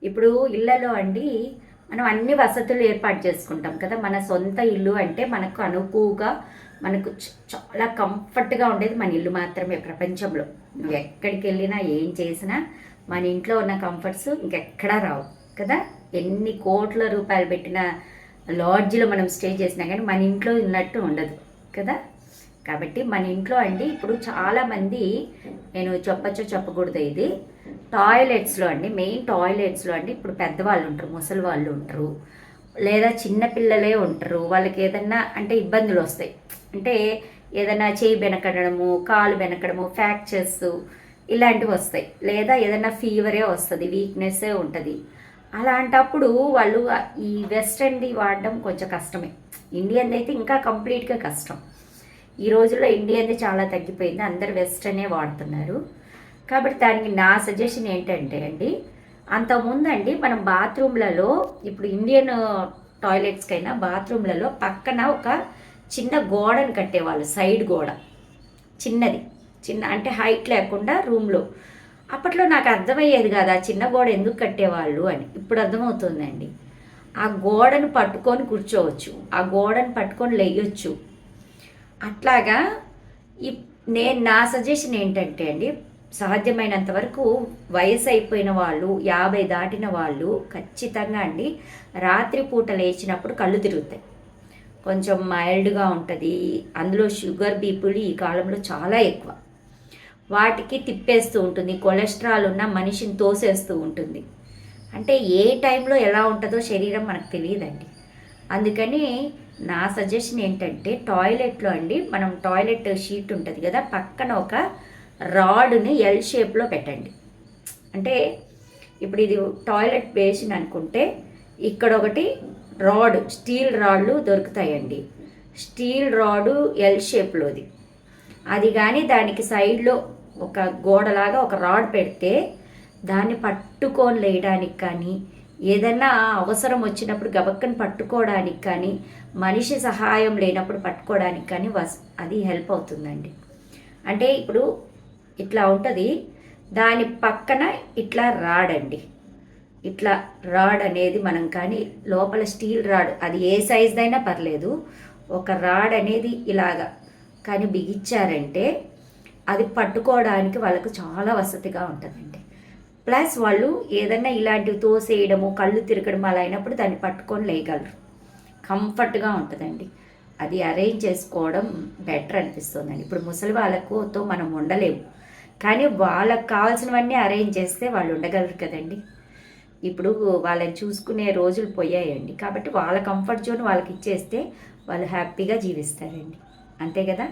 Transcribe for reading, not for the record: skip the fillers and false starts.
ఇప్పుడు ఇళ్ళలో అండి మనం అన్ని వసతులు ఏర్పాటు చేసుకుంటాం కదా. మన సొంత ఇల్లు అంటే మనకు అనుకువగా మనకు చాలా కంఫర్ట్గా ఉండేది మన ఇల్లు మాత్రమే ప్రపంచంలో. నువ్వు ఎక్కడికి వెళ్ళినా ఏం చేసినా మన ఇంట్లో ఉన్న కంఫర్ట్స్ ఇంకెక్కడా రావు కదా. ఎన్ని కోట్ల రూపాయలు పెట్టిన లాడ్జ్లో మనం స్టే చేసినా కానీ మన ఇంట్లో ఉన్నట్టు ఉండదు కదా. కాబట్టి మన ఇంట్లో అండి ఇప్పుడు చాలామంది, నేను చెప్పచ్చో చెప్పకూడదు ఇది, టాయిలెట్స్లో అండి, మెయిన్ టాయిలెట్స్లో అండి ఇప్పుడు పెద్దవాళ్ళు ఉంటారు, ముసలి వాళ్ళు ఉంటారు, లేదా చిన్నపిల్లలే ఉంటారు. వాళ్ళకి ఏదన్నా అంటే ఇబ్బందులు వస్తాయి. అంటే ఏదైనా చేయి బెనకడము, కాలు బెనకడము, ఫ్రాక్చర్స్ ఇలాంటివి వస్తాయి. లేదా ఏదైనా ఫీవరే వస్తుంది, వీక్నెస్సే ఉంటుంది. అలాంటప్పుడు వాళ్ళు ఈ వెస్ట్రన్ది వాడడం కొంచెం కష్టమే. ఇండియన్ది అయితే ఇంకా కంప్లీట్గా కష్టం. ఈ రోజుల్లో ఇండియన్ది చాలా తగ్గిపోయింది, అందరు వెస్ట్రనే వాడుతున్నారు. కాబట్టి దానికి నా సజెషన్ ఏంటంటే అండి, అంతకుముందు అండి మనం బాత్రూమ్లలో, ఇప్పుడు ఇండియన్ టాయిలెట్స్కైనా బాత్రూమ్లలో పక్కన ఒక చిన్న గోడను కట్టేవాళ్ళు, సైడ్ గోడ చిన్నది, చిన్న అంటే హైట్ లేకుండా రూమ్లో. అప్పట్లో నాకు అర్థమయ్యేది కాదు ఆ చిన్న గోడ ఎందుకు కట్టేవాళ్ళు అని. ఇప్పుడు అర్థమవుతుందండి. ఆ గోడను పట్టుకొని కూర్చోవచ్చు, ఆ గోడను పట్టుకొని లేయొచ్చు. అట్లాగా నా సజెషన్ ఏంటంటే అండి, సాధ్యమైనంత వరకు వయసు అయిపోయిన వాళ్ళు, 50 దాటిన వాళ్ళు ఖచ్చితంగా అండి రాత్రిపూట లేచినప్పుడు కళ్ళు తిరుగుతాయి, కొంచెం మైల్డ్గా ఉంటుంది. అందులో షుగర్ బీపీలు ఈ కాలంలో చాలా ఎక్కువ. వాటికి తిప్పేస్తూ ఉంటుంది, కొలెస్ట్రాల్ ఉన్న మనిషిని తోసేస్తూ ఉంటుంది. అంటే ఏ టైంలో ఎలా ఉంటుందో శరీరం మనకు తెలియదండి. అందుకని నా సజెషన్ ఏంటంటే టాయిలెట్లో అండి, మనం టాయిలెట్ షీట్ ఉంటుంది కదా, పక్కన ఒక రాడ్ని ఎల్ షేప్లో పెట్టండి. అంటే ఇప్పుడు ఇది టాయిలెట్ బేసిన్ అనుకుంటే ఇక్కడ ఒకటి రాడ్, స్టీల్ రాడ్లు దొరుకుతాయండి. స్టీల్ రాడు ఎల్ షేప్లోది, అది కానీ దానికి సైడ్లో ఒక గోడలాగా ఒక రాడ్ పెడితే దాన్ని పట్టుకొని లేయడానికి కానీ, ఏదన్నా అవసరం వచ్చినప్పుడు గబక్కని పట్టుకోవడానికి కానీ, మనిషి సహాయం లేనప్పుడు పట్టుకోవడానికి కానీ అది హెల్ప్ అవుతుందండి. అంటే ఇప్పుడు ఇట్లా ఉంటుంది, దాని పక్కన ఇట్లా రాడ్ అండి, ఇట్లా రాడ్ అనేది మనం కానీ లోపల స్టీల్ రాడ్, అది ఏ సైజ్దైనా పర్లేదు, ఒక రాడ్ అనేది ఇలాగా కానీ బిగించారంటే అది పట్టుకోవడానికి వాళ్ళకు చాలా వసతిగా ఉంటుందండి. ప్లస్ వాళ్ళు ఏదన్నా ఇలాంటివి తోసేయడము, కళ్ళు తిరగడం అలా అయినప్పుడు దాన్ని పట్టుకొని లేయగలరు, కంఫర్ట్గా ఉంటుందండి. అది అరేంజ్ చేసుకోవడం బెటర్ అనిపిస్తుందండి. ఇప్పుడు ముసలి వాళ్ళకుతో మనం ఉండలేము, కానీ వాళ్ళకు కావాల్సినవన్నీ అరేంజ్ చేస్తే వాళ్ళు ఉండగలరు కదండి. ఇప్పుడు వాళ్ళని చూసుకునే రోజులు పోయాయండి. కాబట్టి వాళ్ళ కంఫర్ట్ జోన్ వాళ్ళకి ఇచ్చేస్తే వాళ్ళు హ్యాపీగా జీవిస్తారండి. అంతే కదా.